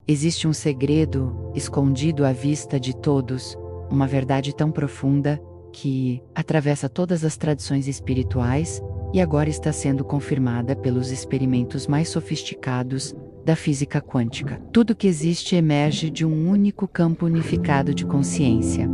Existe um segredo escondido à vista de todos, uma verdade tão profunda que atravessa todas as tradições espirituais e agora está sendo confirmada pelos experimentos mais sofisticados da física quântica. Tudo que existe emerge de um único campo unificado de consciência.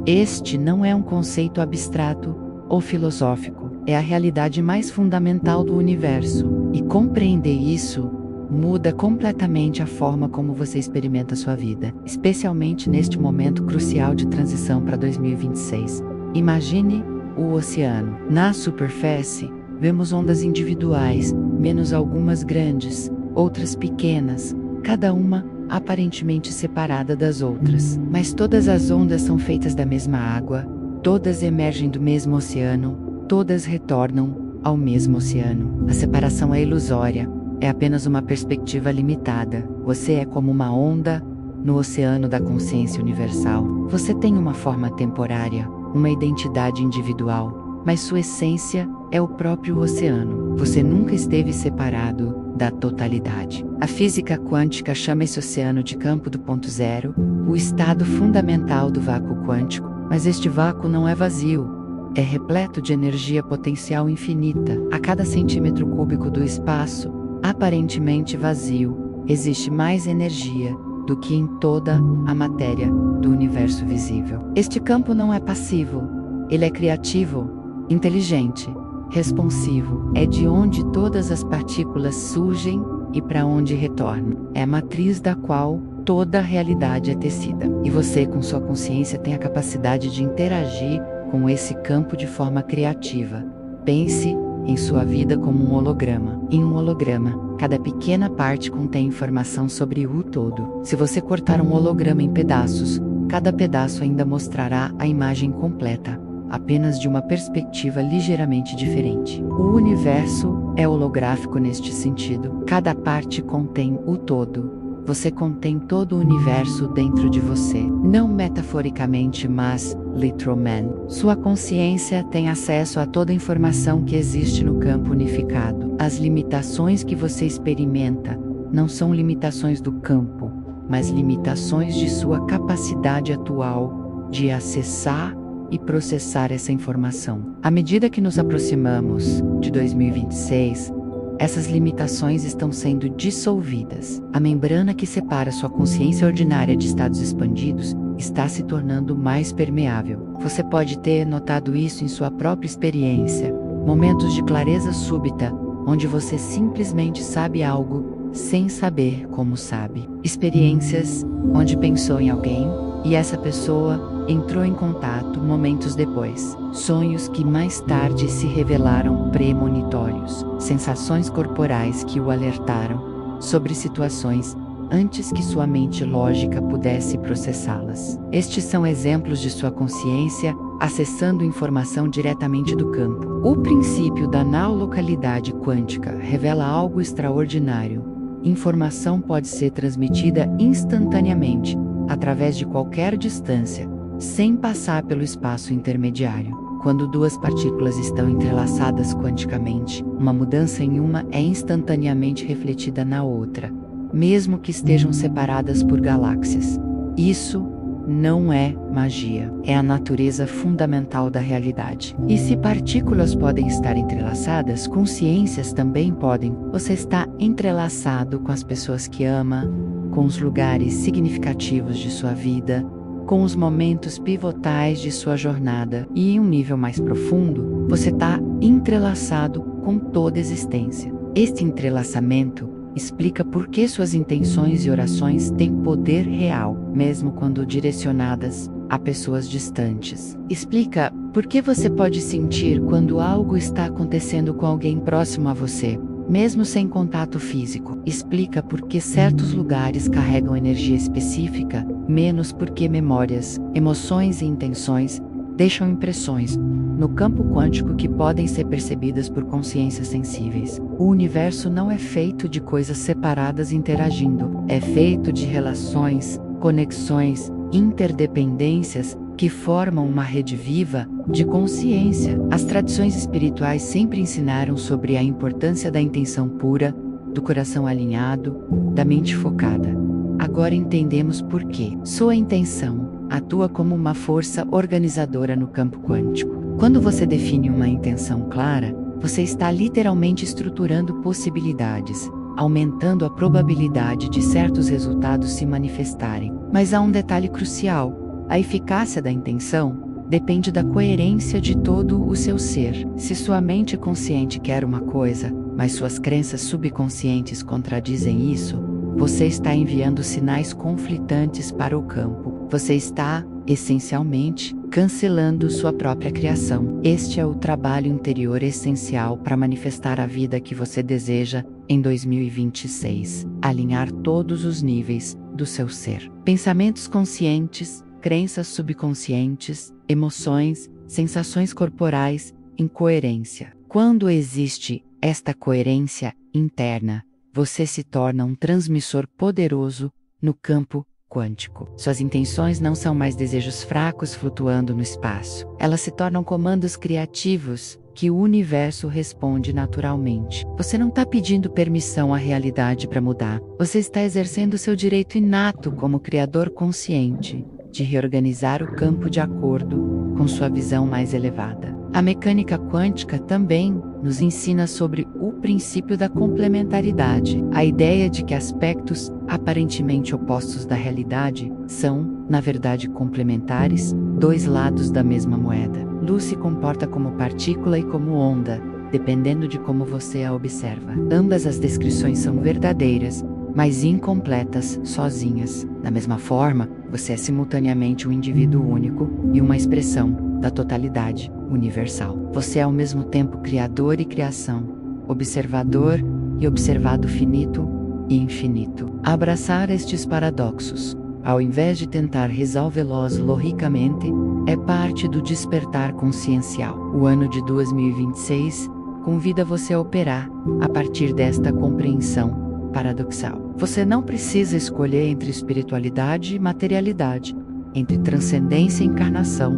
Este não é um conceito abstrato ou filosófico, é a realidade mais fundamental do universo, e compreender isso muda completamente a forma como você experimenta a sua vida, especialmente neste momento crucial de transição para 2026. Imagine o oceano. Na superfície, vemos ondas individuais, menos algumas grandes, outras pequenas, cada uma aparentemente separada das outras. Mas todas as ondas são feitas da mesma água, todas emergem do mesmo oceano, todas retornam ao mesmo oceano. A separação é ilusória, é apenas uma perspectiva limitada. Você é como uma onda no oceano da consciência universal. Você tem uma forma temporária, uma identidade individual, mas sua essência é o próprio oceano. Você nunca esteve separado da totalidade. A física quântica chama esse oceano de campo do ponto zero, o estado fundamental do vácuo quântico, mas este vácuo não é vazio, é repleto de energia potencial infinita. A cada centímetro cúbico do espaço, aparentemente vazio, existe mais energia do que em toda a matéria do universo visível. Este campo não é passivo, ele é criativo, inteligente, responsivo, é de onde todas as partículas surgem e para onde retornam. É a matriz da qual toda a realidade é tecida. E você, com sua consciência, tem a capacidade de interagir com esse campo de forma criativa. Pense em sua vida como um holograma. Em um holograma, cada pequena parte contém informação sobre o todo. Se você cortar um holograma em pedaços, cada pedaço ainda mostrará a imagem completa, apenas de uma perspectiva ligeiramente diferente. O universo é holográfico neste sentido. Cada parte contém o todo. Você contém todo o universo dentro de você. Não metaforicamente, mas literalmente. Sua consciência tem acesso a toda a informação que existe no campo unificado. As limitações que você experimenta não são limitações do campo, mas limitações de sua capacidade atual de acessar e processar essa informação. À medida que nos aproximamos de 2026, essas limitações estão sendo dissolvidas. A membrana que separa sua consciência ordinária de estados expandidos está se tornando mais permeável. Você pode ter notado isso em sua própria experiência. Momentos de clareza súbita, onde você simplesmente sabe algo sem saber como sabe. Experiências onde pensou em alguém e essa pessoa entrou em contato momentos depois. Sonhos que mais tarde se revelaram premonitórios. Sensações corporais que o alertaram sobre situações antes que sua mente lógica pudesse processá-las. Estes são exemplos de sua consciência acessando informação diretamente do campo. O princípio da não-localidade quântica revela algo extraordinário. Informação pode ser transmitida instantaneamente, através de qualquer distância, sem passar pelo espaço intermediário. Quando duas partículas estão entrelaçadas quanticamente, uma mudança em uma é instantaneamente refletida na outra, mesmo que estejam separadas por galáxias. Isso não é magia, é a natureza fundamental da realidade. E se partículas podem estar entrelaçadas, consciências também podem. Você está entrelaçado com as pessoas que ama, com os lugares significativos de sua vida, com os momentos pivotais de sua jornada, e em um nível mais profundo, você está entrelaçado com toda a existência. Este entrelaçamento explica por que suas intenções e orações têm poder real, mesmo quando direcionadas a pessoas distantes. Explica por que você pode sentir quando algo está acontecendo com alguém próximo a você, mesmo sem contato físico. Explica por que certos lugares carregam energia específica, menos porque memórias, emoções e intenções deixam impressões no campo quântico que podem ser percebidas por consciências sensíveis. O universo não é feito de coisas separadas interagindo, é feito de relações, conexões, interdependências que formam uma rede viva de consciência. As tradições espirituais sempre ensinaram sobre a importância da intenção pura, do coração alinhado, da mente focada. Agora agora entendemos por quê. Sua intenção atua como uma força organizadora no campo quântico. Quando você define uma intenção clara, você está literalmente estruturando possibilidades, aumentando a probabilidade de certos resultados se manifestarem. Mas há um detalhe crucial: a eficácia da intenção depende da coerência de todo o seu ser. Se sua mente consciente quer uma coisa, mas suas crenças subconscientes contradizem isso, você está enviando sinais conflitantes para o campo. Você está, essencialmente, cancelando sua própria criação. Este é o trabalho interior essencial para manifestar a vida que você deseja em 2026. Alinhar todos os níveis do seu ser. Pensamentos conscientes, crenças subconscientes, emoções, sensações corporais, incoerência. Quando existe esta coerência interna, você se torna um transmissor poderoso no campo quântico. Suas intenções não são mais desejos fracos flutuando no espaço. Elas se tornam comandos criativos que o universo responde naturalmente. Você não está pedindo permissão à realidade para mudar. Você está exercendo seu direito inato como criador consciente de reorganizar o campo de acordo com sua visão mais elevada. A mecânica quântica também nos ensina sobre o princípio da complementaridade, a ideia de que aspectos aparentemente opostos da realidade são, na verdade, complementares, dois lados da mesma moeda. Luz se comporta como partícula e como onda, dependendo de como você a observa. Ambas as descrições são verdadeiras, mas incompletas sozinhas. Da mesma forma, você é simultaneamente um indivíduo único e uma expressão da totalidade universal. Você é ao mesmo tempo criador e criação, observador e observado, finito e infinito. Abraçar estes paradoxos, ao invés de tentar resolvê-los logicamente, é parte do despertar consciencial. O ano de 2026 convida você a operar a partir desta compreensão paradoxal. Você não precisa escolher entre espiritualidade e materialidade, entre transcendência e encarnação,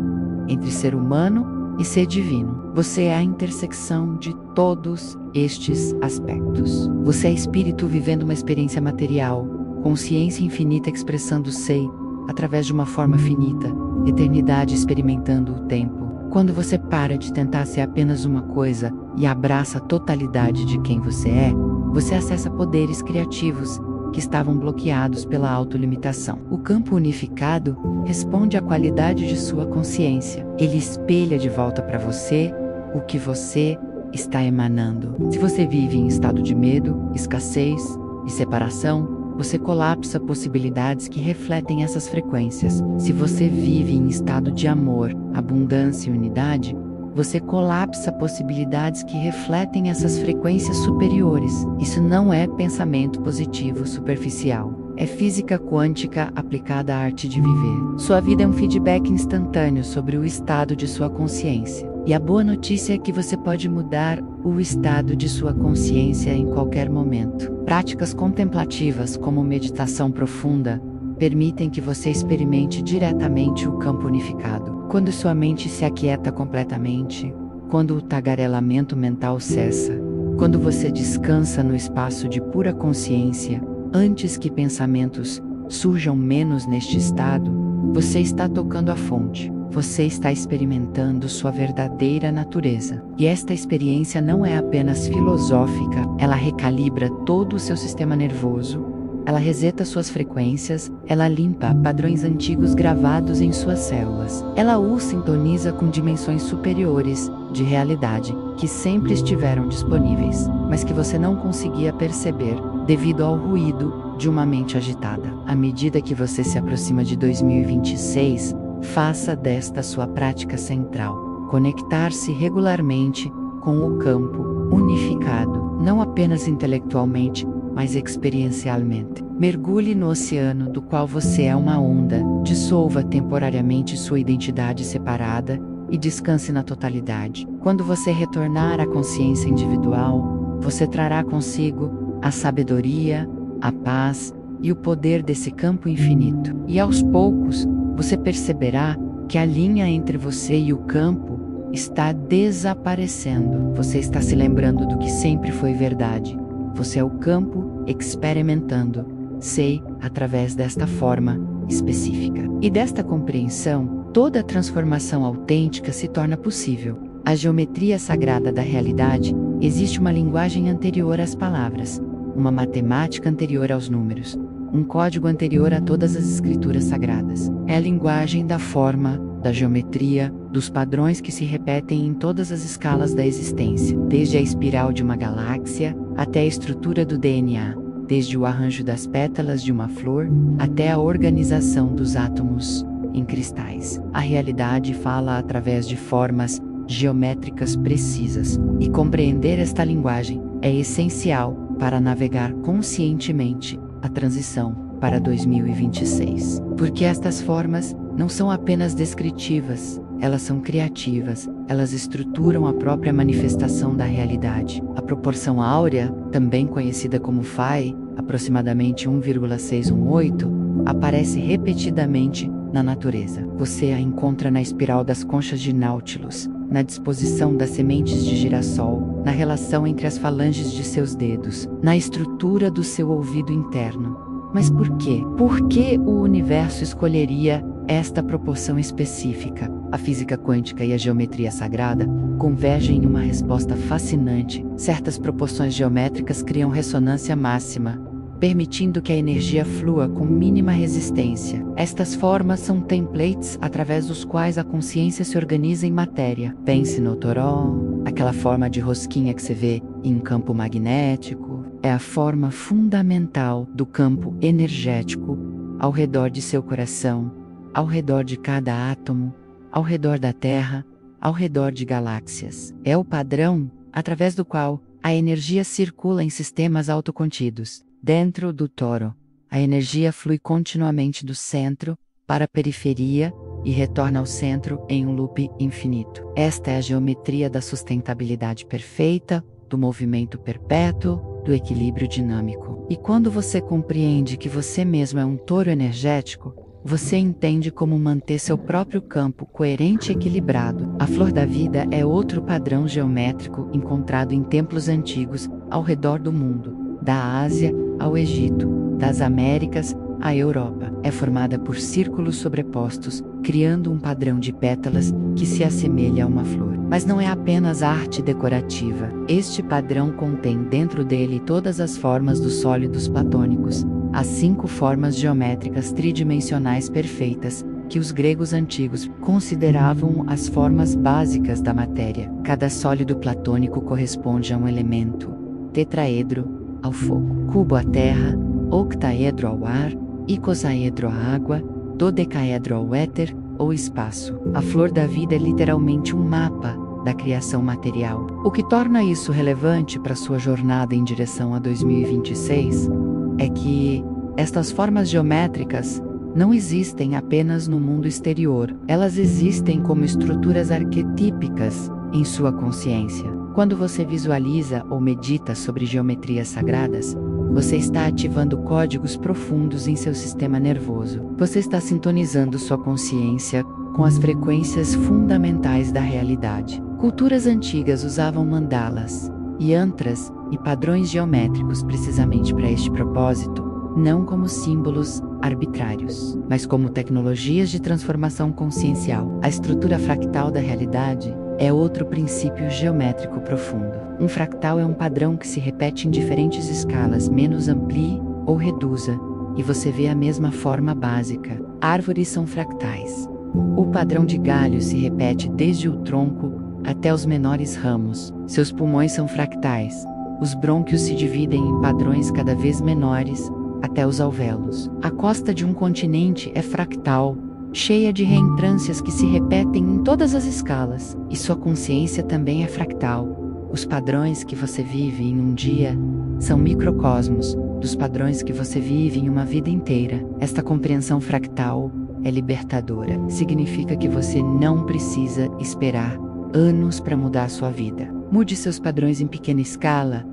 entre ser humano e ser divino. Você é a intersecção de todos estes aspectos. Você é espírito vivendo uma experiência material, consciência infinita expressando sei através de uma forma finita, eternidade experimentando o tempo. Quando você para de tentar ser apenas uma coisa e abraça a totalidade de quem você é, você acessa poderes criativos que estavam bloqueados pela autolimitação. O campo unificado responde à qualidade de sua consciência. Ele espelha de volta para você o que você está emanando. Se você vive em estado de medo, escassez e separação, você colapsa possibilidades que refletem essas frequências. Se você vive em estado de amor, abundância e unidade, você colapsa possibilidades que refletem essas frequências superiores. Isso não é pensamento positivo superficial. É física quântica aplicada à arte de viver. Sua vida é um feedback instantâneo sobre o estado de sua consciência. E a boa notícia é que você pode mudar o estado de sua consciência em qualquer momento. Práticas contemplativas, como meditação profunda, permitem que você experimente diretamente o campo unificado. Quando sua mente se aquieta completamente, quando o tagarelamento mental cessa, quando você descansa no espaço de pura consciência, antes que pensamentos surjam menos neste estado, você está tocando a fonte. Você está experimentando sua verdadeira natureza. E esta experiência não é apenas filosófica, ela recalibra todo o seu sistema nervoso, ela reseta suas frequências, ela limpa padrões antigos gravados em suas células. Ela o sintoniza com dimensões superiores de realidade que sempre estiveram disponíveis, mas que você não conseguia perceber devido ao ruído de uma mente agitada. À medida que você se aproxima de 2026, faça desta sua prática central. Conectar-se regularmente com o campo unificado, não apenas intelectualmente, mas experiencialmente. Mergulhe no oceano do qual você é uma onda, dissolva temporariamente sua identidade separada e descanse na totalidade. Quando você retornar à consciência individual, você trará consigo a sabedoria, a paz e o poder desse campo infinito. E aos poucos, você perceberá que a linha entre você e o campo está desaparecendo. Você está se lembrando do que sempre foi verdade. Você é o campo experimentando sei, através desta forma específica. E desta compreensão, toda a transformação autêntica se torna possível. A geometria sagrada da realidade existe uma linguagem anterior às palavras, uma matemática anterior aos números, um código anterior a todas as escrituras sagradas. É a linguagem da forma, da geometria, dos padrões que se repetem em todas as escalas da existência, desde a espiral de uma galáxia até a estrutura do DNA, desde o arranjo das pétalas de uma flor até a organização dos átomos em cristais. A realidade fala através de formas geométricas precisas, e compreender esta linguagem é essencial para navegar conscientemente a transição para 2026. Porque estas formas não são apenas descritivas, elas são criativas, elas estruturam a própria manifestação da realidade. A proporção áurea, também conhecida como Phi, aproximadamente 1,618, aparece repetidamente na natureza. Você a encontra na espiral das conchas de Nautilus, na disposição das sementes de girassol, na relação entre as falanges de seus dedos, na estrutura do seu ouvido interno. Mas por quê? Por que o universo escolheria esta proporção específica? A física quântica e a geometria sagrada convergem em uma resposta fascinante. Certas proporções geométricas criam ressonância máxima, permitindo que a energia flua com mínima resistência. Estas formas são templates através dos quais a consciência se organiza em matéria. Pense no toró, aquela forma de rosquinha que você vê em campo magnético. É a forma fundamental do campo energético ao redor de seu coração, ao redor de cada átomo, ao redor da Terra, ao redor de galáxias. É o padrão através do qual a energia circula em sistemas autocontidos. Dentro do toro, a energia flui continuamente do centro para a periferia e retorna ao centro em um loop infinito. Esta é a geometria da sustentabilidade perfeita, do movimento perpétuo, do equilíbrio dinâmico. E quando você compreende que você mesmo é um touro energético, você entende como manter seu próprio campo coerente e equilibrado. A flor da vida é outro padrão geométrico encontrado em templos antigos ao redor do mundo, da Ásia ao Egito, das Américas à Europa. É formada por círculos sobrepostos, criando um padrão de pétalas que se assemelha a uma flor. Mas não é apenas arte decorativa. Este padrão contém dentro dele todas as formas dos sólidos platônicos, as 5 formas geométricas tridimensionais perfeitas, que os gregos antigos consideravam as formas básicas da matéria. Cada sólido platônico corresponde a um elemento: tetraedro ao fogo, cubo à terra, octaedro ao ar, icosaedro à água, dodecaedro ao éter ou espaço. A flor da vida é literalmente um mapa da criação material. O que torna isso relevante para sua jornada em direção a 2026 é que estas formas geométricas não existem apenas no mundo exterior, elas existem como estruturas arquetípicas em sua consciência. Quando você visualiza ou medita sobre geometrias sagradas, você está ativando códigos profundos em seu sistema nervoso. Você está sintonizando sua consciência com as frequências fundamentais da realidade. Culturas antigas usavam mandalas, yantras e padrões geométricos precisamente para este propósito, não como símbolos arbitrários, mas como tecnologias de transformação consciencial. A estrutura fractal da realidade é outro princípio geométrico profundo. Um fractal é um padrão que se repete em diferentes escalas, menos amplie ou reduza, e você vê a mesma forma básica. Árvores são fractais. O padrão de galho se repete desde o tronco até os menores ramos. Seus pulmões são fractais. Os brônquios se dividem em padrões cada vez menores, até os alvéolos. A costa de um continente é fractal, cheia de reentrâncias que se repetem em todas as escalas, e sua consciência também é fractal. Os padrões que você vive em um dia são microcosmos dos padrões que você vive em uma vida inteira. Esta compreensão fractal é libertadora. Significa que você não precisa esperar anos para mudar sua vida. Mude seus padrões em pequena escala,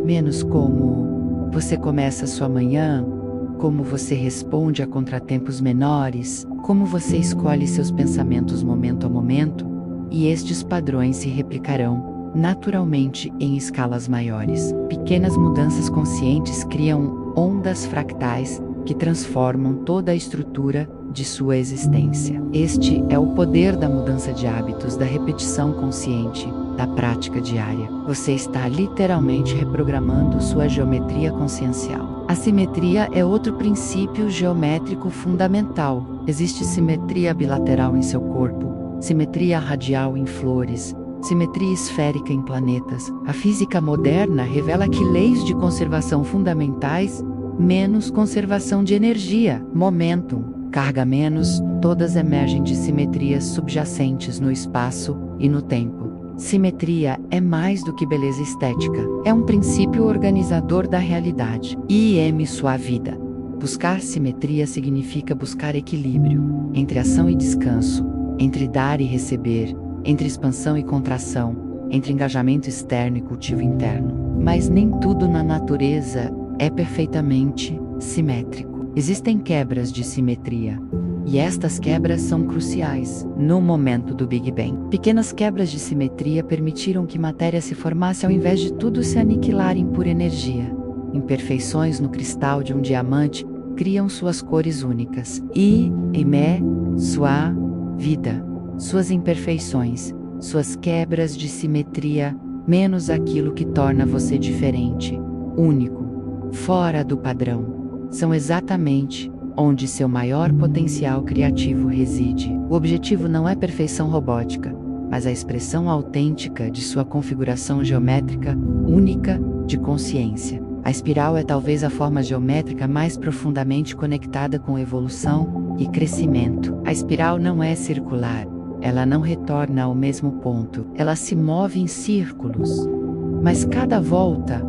menos como você começa sua manhã, como você responde a contratempos menores, como você escolhe seus pensamentos momento a momento, e estes padrões se replicarão naturalmente em escalas maiores. Pequenas mudanças conscientes criam ondas fractais que transformam toda a estrutura de sua existência. Este é o poder da mudança de hábitos, da repetição consciente, da prática diária. Você está literalmente reprogramando sua geometria consciencial. A simetria é outro princípio geométrico fundamental. Existe simetria bilateral em seu corpo, simetria radial em flores, simetria esférica em planetas. A física moderna revela que leis de conservação fundamentais, menos conservação de energia, momentum, carga menos, todas emergem de simetrias subjacentes no espaço e no tempo. Simetria é mais do que beleza estética, é um princípio organizador da realidade. IM sua vida. Buscar simetria significa buscar equilíbrio entre ação e descanso, entre dar e receber, entre expansão e contração, entre engajamento externo e cultivo interno. Mas nem tudo na natureza é perfeitamente simétrico. Existem quebras de simetria, e estas quebras são cruciais no momento do Big Bang. Pequenas quebras de simetria permitiram que matéria se formasse ao invés de tudo se aniquilar em pura energia. Imperfeições no cristal de um diamante criam suas cores únicas. Sua vida, suas imperfeições, suas quebras de simetria, menos aquilo que torna você diferente, único, fora do padrão, são exatamente onde seu maior potencial criativo reside. O objetivo não é perfeição robótica, mas a expressão autêntica de sua configuração geométrica única de consciência. A espiral é talvez a forma geométrica mais profundamente conectada com evolução e crescimento. A espiral não é circular, ela não retorna ao mesmo ponto, ela se move em círculos, mas cada volta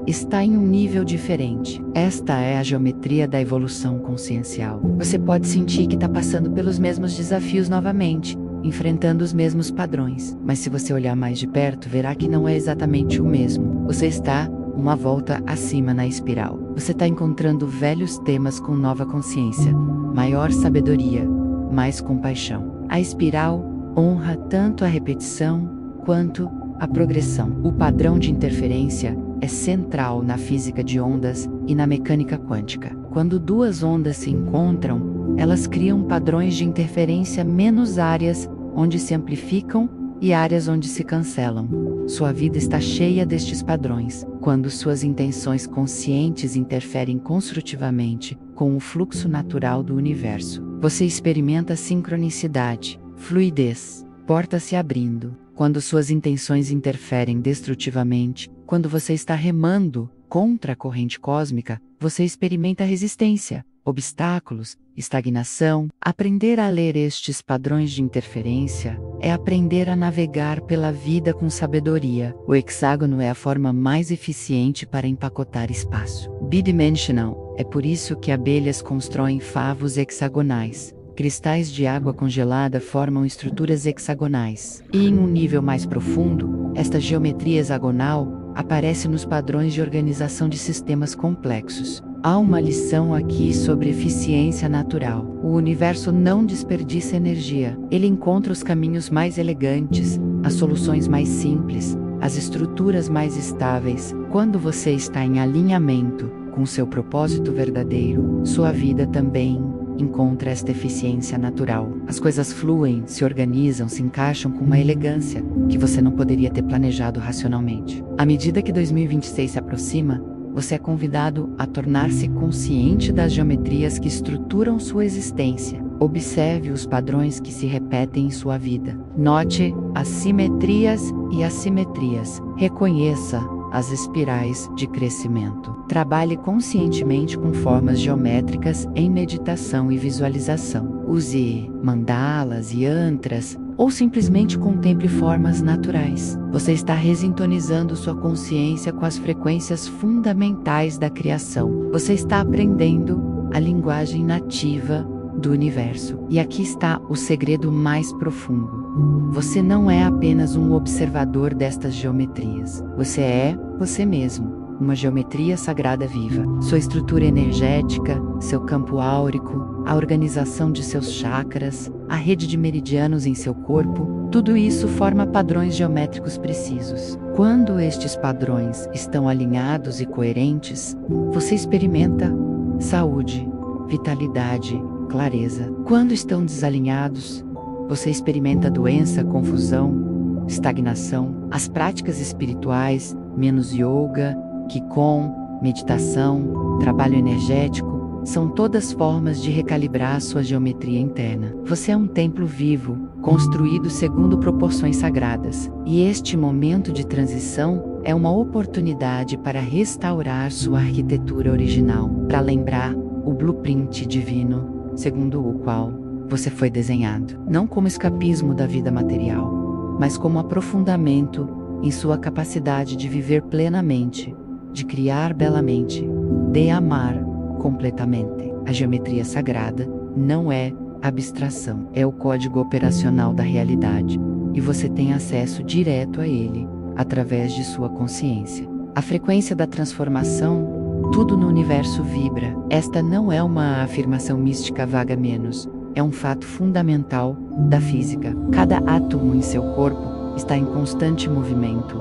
está em um nível diferente. Esta é a geometria da evolução consciencial. Você pode sentir que está passando pelos mesmos desafios novamente, enfrentando os mesmos padrões, mas se você olhar mais de perto, verá que não é exatamente o mesmo. Você está uma volta acima na espiral. Você está encontrando velhos temas com nova consciência, maior sabedoria, mais compaixão. A espiral honra tanto a repetição quanto a progressão. O padrão de interferência é central na física de ondas e na mecânica quântica. Quando duas ondas se encontram, elas criam padrões de interferência menos áreas onde se amplificam e áreas onde se cancelam. Sua vida está cheia destes padrões, quando suas intenções conscientes interferem construtivamente com o fluxo natural do universo. Você experimenta sincronicidade, fluidez, portas se abrindo. Quando suas intenções interferem destrutivamente, quando você está remando contra a corrente cósmica, você experimenta resistência, obstáculos, estagnação. Aprender a ler estes padrões de interferência é aprender a navegar pela vida com sabedoria. O hexágono é a forma mais eficiente para empacotar espaço. Bidimensional, é por isso que abelhas constroem favos hexagonais. Cristais de água congelada formam estruturas hexagonais. E em um nível mais profundo, esta geometria hexagonal aparece nos padrões de organização de sistemas complexos. Há uma lição aqui sobre eficiência natural. O universo não desperdiça energia. Ele encontra os caminhos mais elegantes, as soluções mais simples, as estruturas mais estáveis. Quando você está em alinhamento com seu propósito verdadeiro, sua vida também encontra esta eficiência natural. As coisas fluem, se organizam, se encaixam com uma elegância que você não poderia ter planejado racionalmente. À medida que 2026 se aproxima, você é convidado a tornar-se consciente das geometrias que estruturam sua existência. Observe os padrões que se repetem em sua vida. Note as simetrias e assimetrias. Reconheça as espirais de crescimento. Trabalhe conscientemente com formas geométricas em meditação e visualização. Use mandalas e yantras, ou simplesmente contemple formas naturais. Você está resintonizando sua consciência com as frequências fundamentais da criação. Você está aprendendo a linguagem nativa do universo. E aqui está o segredo mais profundo. Você não é apenas um observador destas geometrias. Você é você mesmo. uma geometria sagrada viva. Sua estrutura energética, seu campo áurico, a organização de seus chakras, a rede de meridianos em seu corpo, tudo isso forma padrões geométricos precisos. Quando estes padrões estão alinhados e coerentes, você experimenta saúde, vitalidade, clareza. Quando estão desalinhados, você experimenta doença, confusão, estagnação. As práticas espirituais, menos yoga, qigong, meditação, trabalho energético, são todas formas de recalibrar sua geometria interna. Você é um templo vivo, construído segundo proporções sagradas, e este momento de transição é uma oportunidade para restaurar sua arquitetura original, para lembrar o blueprint divino, segundo o qual você foi desenhado, não como escapismo da vida material, mas como aprofundamento em sua capacidade de viver plenamente, de criar belamente, de amar completamente. A geometria sagrada não é abstração, é o código operacional da realidade, e você tem acesso direto a ele, através de sua consciência. A frequência da transformação, tudo no universo vibra. Esta não é uma afirmação mística vaga menos, é um fato fundamental da física. Cada átomo em seu corpo está em constante movimento,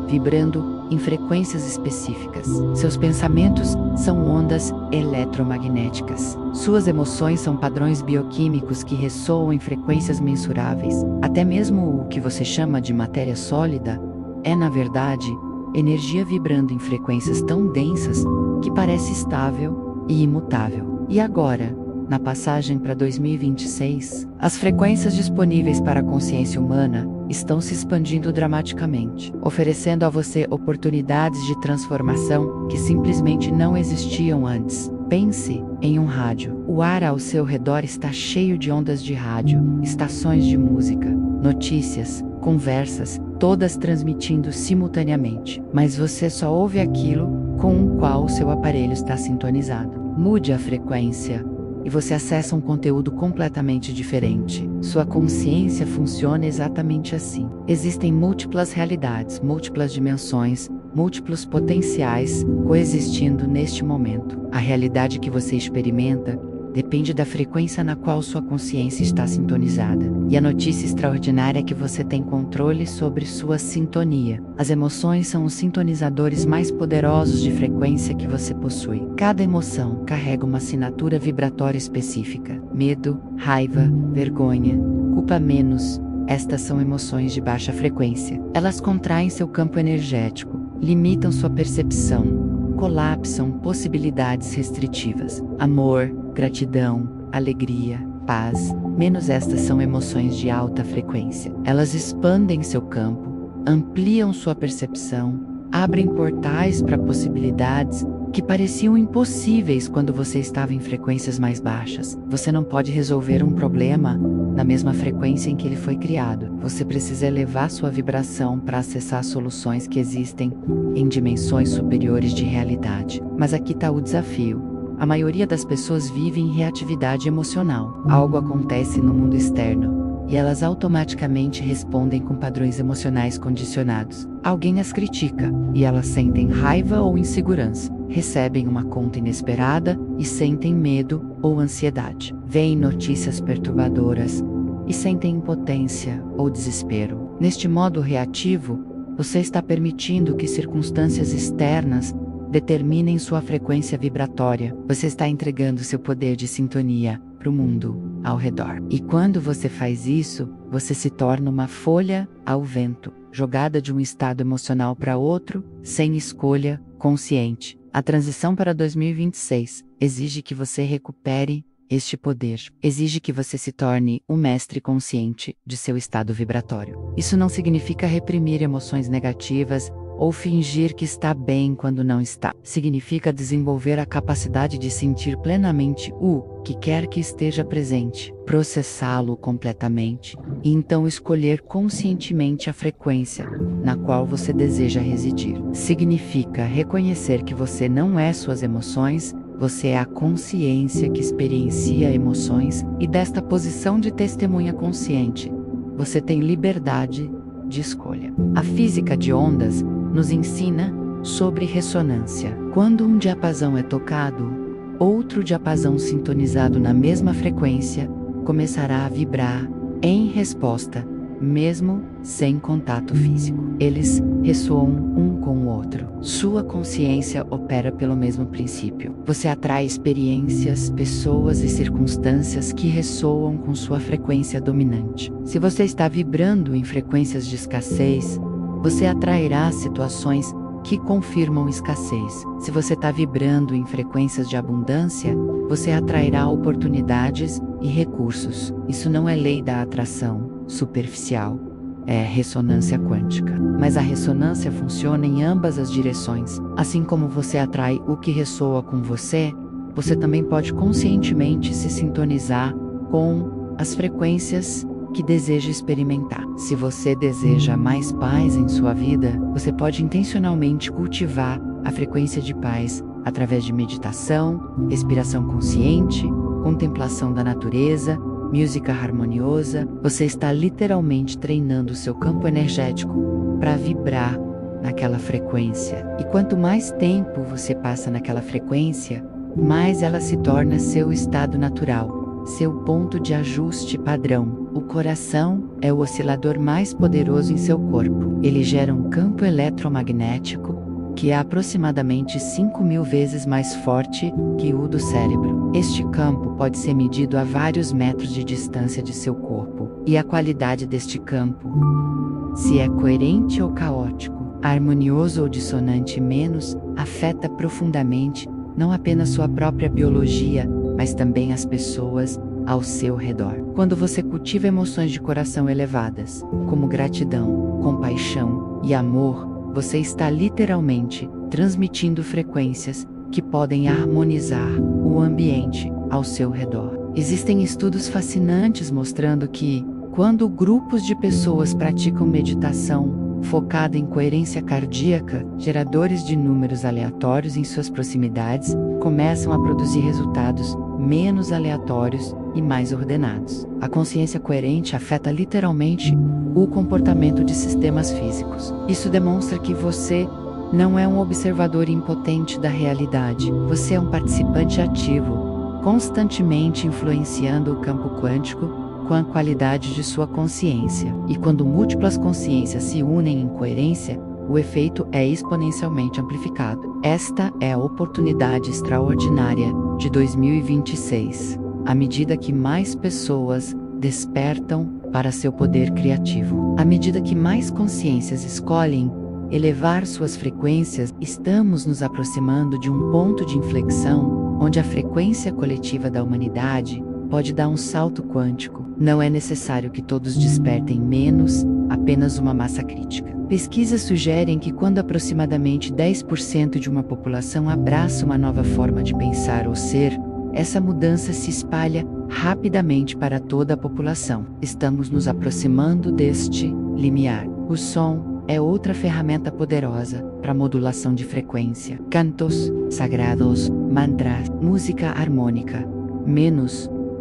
vibrando em frequências específicas. Seus pensamentos são ondas eletromagnéticas. Suas emoções são padrões bioquímicos que ressoam em frequências mensuráveis. Até mesmo o que você chama de matéria sólida é, na verdade, energia vibrando em frequências tão densas que parece estável e imutável. E agora, na passagem para 2026, as frequências disponíveis para a consciência humana estão se expandindo dramaticamente, oferecendo a você oportunidades de transformação que simplesmente não existiam antes. Pense em um rádio. O ar ao seu redor está cheio de ondas de rádio, estações de música, notícias, conversas, todas transmitindo simultaneamente. Mas você só ouve aquilo com o qual o seu aparelho está sintonizado. Mude a frequência e você acessa um conteúdo completamente diferente. Sua consciência funciona exatamente assim. Existem múltiplas realidades, múltiplas dimensões, múltiplos potenciais coexistindo neste momento. A realidade que você experimenta depende da frequência na qual sua consciência está sintonizada. E a notícia extraordinária é que você tem controle sobre sua sintonia. As emoções são os sintonizadores mais poderosos de frequência que você possui. Cada emoção carrega uma assinatura vibratória específica. Medo, raiva, vergonha, culpa menos. Estas são emoções de baixa frequência. Elas contraem seu campo energético, limitam sua percepção, colapsam possibilidades restritivas. Amor, gratidão, alegria, paz, menos estas são emoções de alta frequência. Elas expandem seu campo, ampliam sua percepção, abrem portais para possibilidades que pareciam impossíveis quando você estava em frequências mais baixas. Você não pode resolver um problema na mesma frequência em que ele foi criado. Você precisa elevar sua vibração para acessar soluções que existem em dimensões superiores de realidade. Mas aqui está o desafio. A maioria das pessoas vive em reatividade emocional. Algo acontece no mundo externo e elas automaticamente respondem com padrões emocionais condicionados. Alguém as critica e elas sentem raiva ou insegurança. Recebem uma conta inesperada e sentem medo ou ansiedade. Veem notícias perturbadoras e sentem impotência ou desespero. Neste modo reativo, você está permitindo que circunstâncias externas determinem sua frequência vibratória. Você está entregando seu poder de sintonia para o mundo ao redor. E quando você faz isso, você se torna uma folha ao vento, jogada de um estado emocional para outro, sem escolha, consciente. A transição para 2026 exige que você recupere este poder. Exige que você se torne um mestre consciente de seu estado vibratório. Isso não significa reprimir emoções negativas ou fingir que está bem quando não está. Significa desenvolver a capacidade de sentir plenamente o que quer que esteja presente, processá-lo completamente, e então escolher conscientemente a frequência na qual você deseja residir. Significa reconhecer que você não é suas emoções, você é a consciência que experiencia emoções, e desta posição de testemunha consciente, você tem liberdade de escolha. A física de ondas nos ensina sobre ressonância. Quando um diapasão é tocado, outro diapasão sintonizado na mesma frequência começará a vibrar em resposta, mesmo sem contato físico. Eles ressoam um com o outro. Sua consciência opera pelo mesmo princípio. Você atrai experiências, pessoas e circunstâncias que ressoam com sua frequência dominante. Se você está vibrando em frequências de escassez, você atrairá situações que confirmam escassez. Se você está vibrando em frequências de abundância, você atrairá oportunidades e recursos. Isso não é lei da atração superficial, é ressonância quântica. Mas a ressonância funciona em ambas as direções. Assim como você atrai o que ressoa com você, você também pode conscientemente se sintonizar com as frequências que deseja experimentar. Se você deseja mais paz em sua vida, você pode intencionalmente cultivar a frequência de paz através de meditação, respiração consciente, contemplação da natureza, música harmoniosa. Você está literalmente treinando o seu campo energético para vibrar naquela frequência. E quanto mais tempo você passa naquela frequência, mais ela se torna seu estado natural, seu ponto de ajuste padrão. O coração é o oscilador mais poderoso em seu corpo. Ele gera um campo eletromagnético que é aproximadamente 5.000 vezes mais forte que o do cérebro. Este campo pode ser medido a vários metros de distância de seu corpo. E a qualidade deste campo, se é coerente ou caótico, harmonioso ou dissonante menos, afeta profundamente não apenas sua própria biologia, mas também as pessoas ao seu redor. Quando você cultiva emoções de coração elevadas, como gratidão, compaixão e amor, você está literalmente transmitindo frequências que podem harmonizar o ambiente ao seu redor. Existem estudos fascinantes mostrando que, quando grupos de pessoas praticam meditação focada em coerência cardíaca, geradores de números aleatórios em suas proximidades começam a produzir resultados menos aleatórios e mais ordenados. A consciência coerente afeta literalmente o comportamento de sistemas físicos. Isso demonstra que você não é um observador impotente da realidade. Você é um participante ativo, constantemente influenciando o campo quântico com a qualidade de sua consciência. E quando múltiplas consciências se unem em coerência, o efeito é exponencialmente amplificado. Esta é a oportunidade extraordinária de 2026. À medida que mais pessoas despertam para seu poder criativo, à medida que mais consciências escolhem elevar suas frequências, estamos nos aproximando de um ponto de inflexão onde a frequência coletiva da humanidade pode dar um salto quântico. Não é necessário que todos despertem menos, apenas uma massa crítica. Pesquisas sugerem que quando aproximadamente 10% de uma população abraça uma nova forma de pensar ou ser, essa mudança se espalha rapidamente para toda a população. Estamos nos aproximando deste limiar. O som é outra ferramenta poderosa para modulação de frequência. Cantos sagrados, mantras, música harmônica.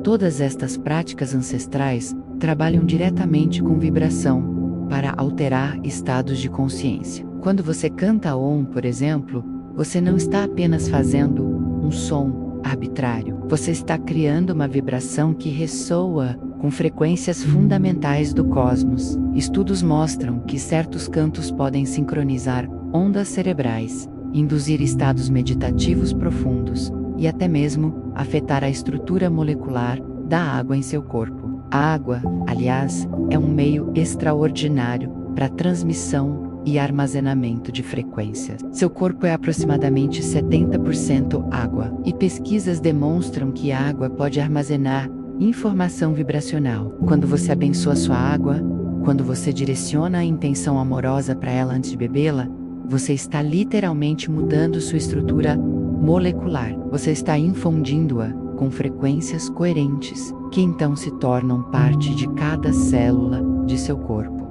Todas estas práticas ancestrais trabalham diretamente com vibração para alterar estados de consciência. Quando você canta Om, por exemplo, você não está apenas fazendo um som arbitrário. Você está criando uma vibração que ressoa com frequências fundamentais do cosmos. Estudos mostram que certos cantos podem sincronizar ondas cerebrais, induzir estados meditativos profundos e até mesmo afetar a estrutura molecular da água em seu corpo. A água, aliás, é um meio extraordinário para transmissão e armazenamento de frequências. Seu corpo é aproximadamente 70% água, e pesquisas demonstram que a água pode armazenar informação vibracional. Quando você abençoa sua água, quando você direciona a intenção amorosa para ela antes de bebê-la, você está literalmente mudando sua estrutura molecular. Você está infundindo-a com frequências coerentes, que então se tornam parte de cada célula de seu corpo.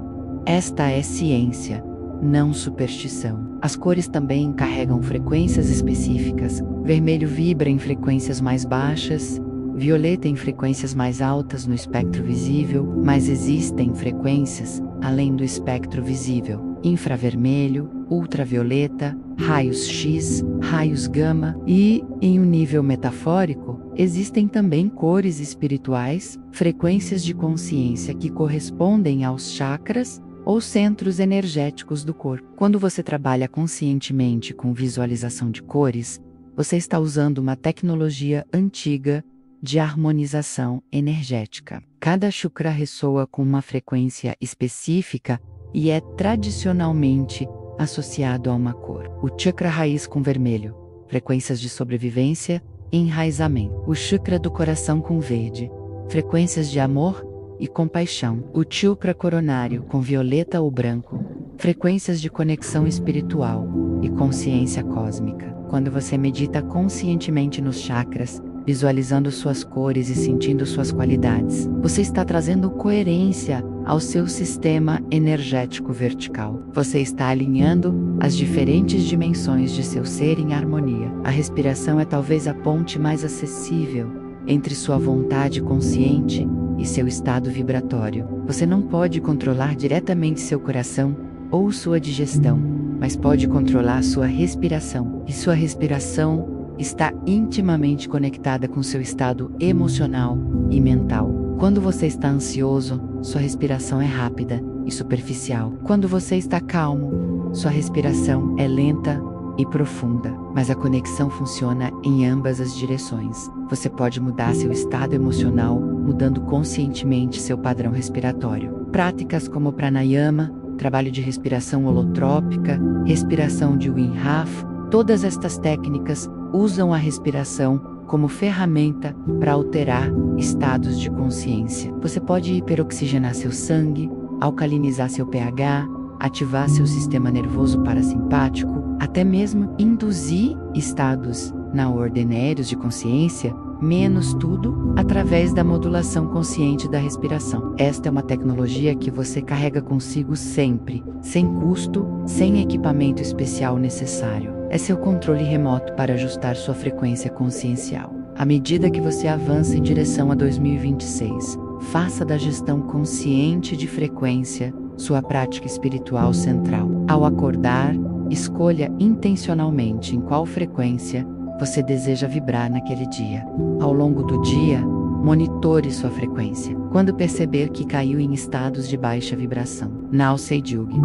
Esta é ciência, não superstição. As cores também carregam frequências específicas. Vermelho vibra em frequências mais baixas, violeta em frequências mais altas no espectro visível, mas existem frequências além do espectro visível. infravermelho, ultravioleta, raios X, raios gama e, em um nível metafórico, existem também cores espirituais, frequências de consciência que correspondem aos chakras ou centros energéticos do corpo. Quando você trabalha conscientemente com visualização de cores, você está usando uma tecnologia antiga de harmonização energética. Cada chakra ressoa com uma frequência específica e é tradicionalmente associado a uma cor. O chakra raiz com vermelho, frequências de sobrevivência e enraizamento. O chakra do coração com verde, frequências de amor e compaixão. O chakra coronário com violeta ou branco, frequências de conexão espiritual e consciência cósmica. Quando você medita conscientemente nos chakras, visualizando suas cores e sentindo suas qualidades, você está trazendo coerência ao seu sistema energético vertical. Você está alinhando as diferentes dimensões de seu ser em harmonia. A respiração é talvez a ponte mais acessível entre sua vontade consciente e seu estado vibratório. Você não pode controlar diretamente seu coração ou sua digestão, mas pode controlar sua respiração. E sua respiração está intimamente conectada com seu estado emocional e mental. Quando você está ansioso, sua respiração é rápida e superficial. Quando você está calmo, sua respiração é lenta e profunda. Mas a conexão funciona em ambas as direções. Você pode mudar seu estado emocional, mudando conscientemente seu padrão respiratório. Práticas como pranayama, trabalho de respiração holotrópica, respiração de Wim Hof, todas estas técnicas usam a respiração como ferramenta para alterar estados de consciência. Você pode hiperoxigenar seu sangue, alcalinizar seu pH, ativar seu sistema nervoso parasimpático, até mesmo induzir estados na ordem aéreos de consciência, menos tudo através da modulação consciente da respiração. Esta é uma tecnologia que você carrega consigo sempre, sem custo, sem equipamento especial necessário. É seu controle remoto para ajustar sua frequência consciencial. À medida que você avança em direção a 2026, faça da gestão consciente de frequência sua prática espiritual central. Ao acordar, escolha intencionalmente em qual frequência você deseja vibrar naquele dia. Ao longo do dia, monitore sua frequência. Quando perceber que caiu em estados de baixa vibração, Nao Seijugi,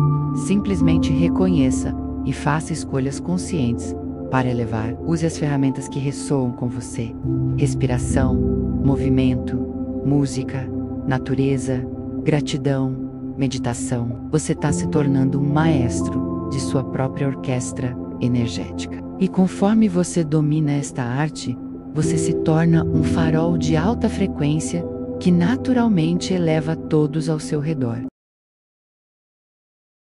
simplesmente reconheça e faça escolhas conscientes para elevar. Use as ferramentas que ressoam com você: respiração, movimento, música, natureza, gratidão, meditação. Você está se tornando um maestro de sua própria orquestra energética. E conforme você domina esta arte, você se torna um farol de alta frequência que naturalmente eleva todos ao seu redor.